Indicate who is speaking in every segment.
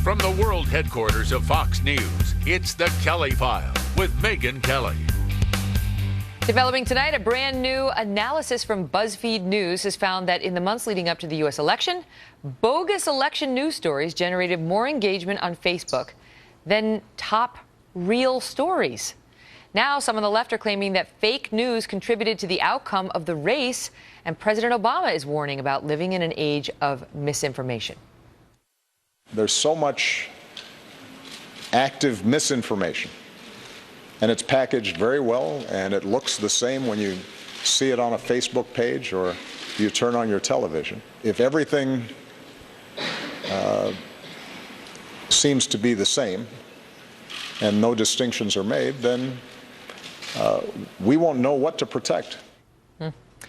Speaker 1: From the world headquarters of Fox News, it's The Kelly File with Megyn Kelly.
Speaker 2: Developing tonight, a brand new analysis from BuzzFeed News has found that in the months leading up to the U.S. election, bogus election news stories generated more engagement on Facebook than top real stories. Now, some on the left are claiming that fake news contributed to the outcome of the race, and President Obama is warning about living in an age of misinformation.
Speaker 3: There's so much active misinformation, and it's packaged very well, and it looks the same when you see it on a Facebook page or you turn on your television. If everything seems to be the same and no distinctions are made, then we won't know what to protect.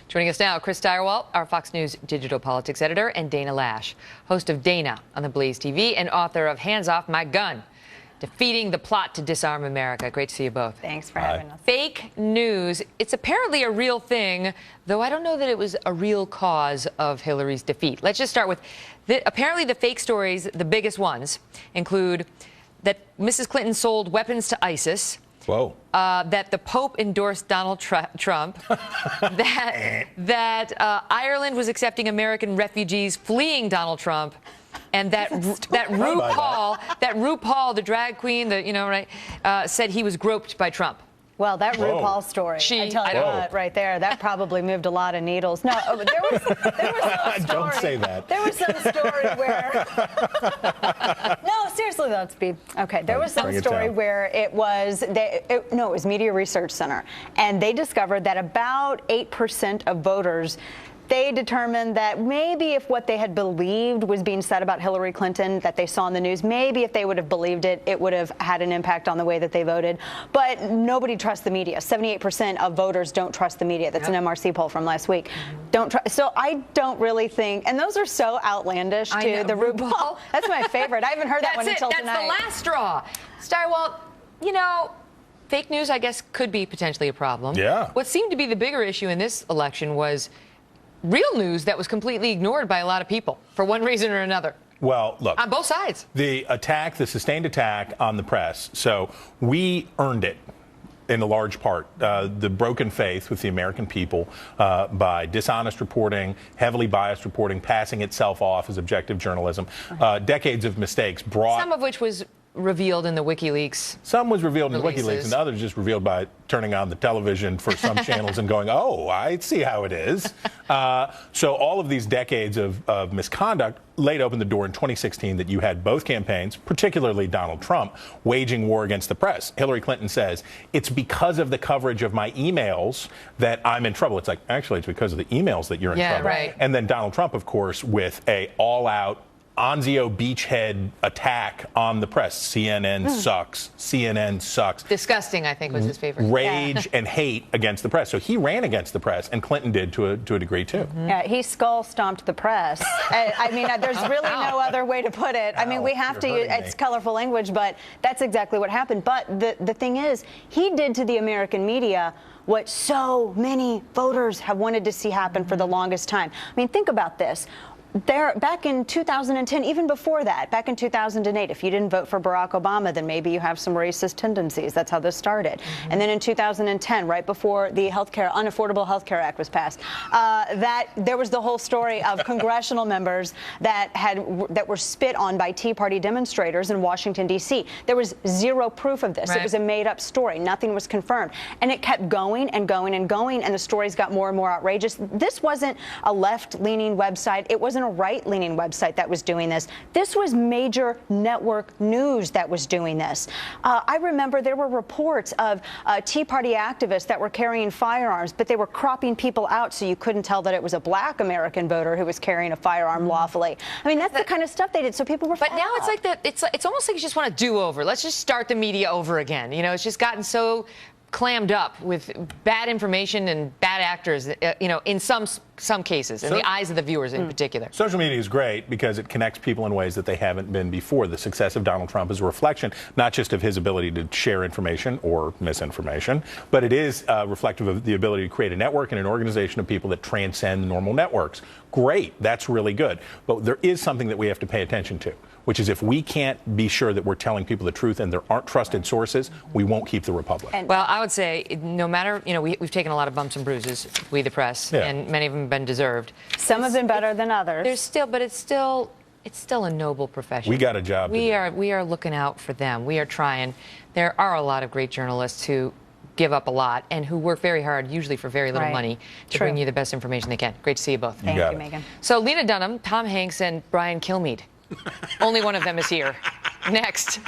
Speaker 2: Joining us now, Chris Stirewalt, our Fox News digital politics editor, and Dana Lash, host of Dana on the Blaze TV and author of Hands Off My Gun, Defeating the Plot to Disarm America. Great to see you both.
Speaker 4: Thanks for having us.
Speaker 2: Fake news, it's apparently a real thing, though I don't know that it was a real cause of Hillary's defeat. Let's just start with, apparently the fake stories, the biggest ones, include that Mrs. Clinton sold weapons to ISIS.
Speaker 5: Whoa.
Speaker 2: That the Pope endorsed Donald Trump, that Ireland was accepting American refugees fleeing Donald Trump, and that RuPaul, the drag queen, said he was groped by Trump.
Speaker 4: Well, that RuPaul story, I tell you what, right there, that probably moved a lot of needles. No, there was some story. Don't say that. There was some story where... No, seriously, let's be... Okay, there was some story where it was... it was Media Research Center, and they discovered that about 8% of voters... They determined that maybe if what they had believed was being said about Hillary Clinton that they saw in the news, maybe if they would have believed it, it would have had an impact on the way that they voted. But nobody trusts the media. 78% of voters don't trust the media. That's an MRC poll from last week. So I don't really think, and those are so outlandish too. The RuPaul, that's my favorite. I haven't heard that one until tonight.
Speaker 2: That's the last straw. Stirewalt, fake news, I guess, could be potentially a problem.
Speaker 5: Yeah.
Speaker 2: What seemed to be the bigger issue in this election was real news that was completely ignored by a lot of people for one reason or another.
Speaker 5: Well, look.
Speaker 2: On both sides.
Speaker 5: The sustained attack on the press. So we earned it in a large part. The broken faith with the American people by dishonest reporting, heavily biased reporting, passing itself off as objective journalism. Decades of mistakes brought...
Speaker 2: Some of which was revealed in the WikiLeaks.
Speaker 5: Some was revealed in the WikiLeaks, and others just revealed by turning on the television for some channels and going, oh, I see how it is. So all of these decades of misconduct laid open the door in 2016 that you had both campaigns, particularly Donald Trump, waging war against the press. Hillary Clinton says, it's because of the coverage of my emails that I'm in trouble. It's like, actually, it's because of the emails that you're in trouble.
Speaker 2: Right.
Speaker 5: And then Donald Trump, of course, with a all-out Anzio beachhead attack on the press. CNN sucks. CNN sucks.
Speaker 2: Disgusting, I think, was his favorite.
Speaker 5: Rage and hate against the press. So he ran against the press, and Clinton did to a degree, too.
Speaker 4: Yeah, he skull-stomped the press. I mean, there's really no other way to put it. I mean, we have to use, it's colorful language, but that's exactly what happened. But the thing is, he did to the American media what so many voters have wanted to see happen for the longest time. I mean, think about this. Back in 2010, even before that, back in 2008, if you didn't vote for Barack Obama, then maybe you have some racist tendencies. That's how this started. And then in 2010, right before the Unaffordable Health Care Act was passed, there was the whole story of congressional members that were spit on by Tea Party demonstrators in Washington, D.C. There was zero proof of this. Right. It was a made-up story. Nothing was confirmed. And it kept going and going and going, and the stories got more and more outrageous. This wasn't a left-leaning website. It wasn't a right-leaning website that was doing this. This was major network news that was doing this. I remember there were reports of Tea Party activists that were carrying firearms, but they were cropping people out so you couldn't tell that it was a black American voter who was carrying a firearm lawfully. I mean, that's the kind of stuff they did. So people were.
Speaker 2: But now it's like that. It's almost like you just want to do over. Let's just start the media over again. It's just gotten so clammed up with bad information and bad actors, in some some cases, in the eyes of the viewers in particular.
Speaker 5: Social media is great because it connects people in ways that they haven't been before. The success of Donald Trump is a reflection not just of his ability to share information or misinformation, but it is reflective of the ability to create a network and an organization of people that transcend normal networks. Great, that's really good. But there is something that we have to pay attention to, which is if we can't be sure that we're telling people the truth and there aren't trusted sources, we won't keep the republic.
Speaker 2: Well, I would say no matter, we've taken a lot of bumps and bruises, we the press, and many of them have been deserved.
Speaker 4: Some have been better than others.
Speaker 2: But it's still a noble profession.
Speaker 5: We got a job to do.
Speaker 2: We are looking out for them. We are trying. There are a lot of great journalists who give up a lot and who work very hard, usually for very little money, to bring you the best information they can. Great to see you both.
Speaker 4: Thank you, Megan.
Speaker 2: So Lena Dunham, Tom Hanks, and Brian Kilmeade. Only one of them is here. Next.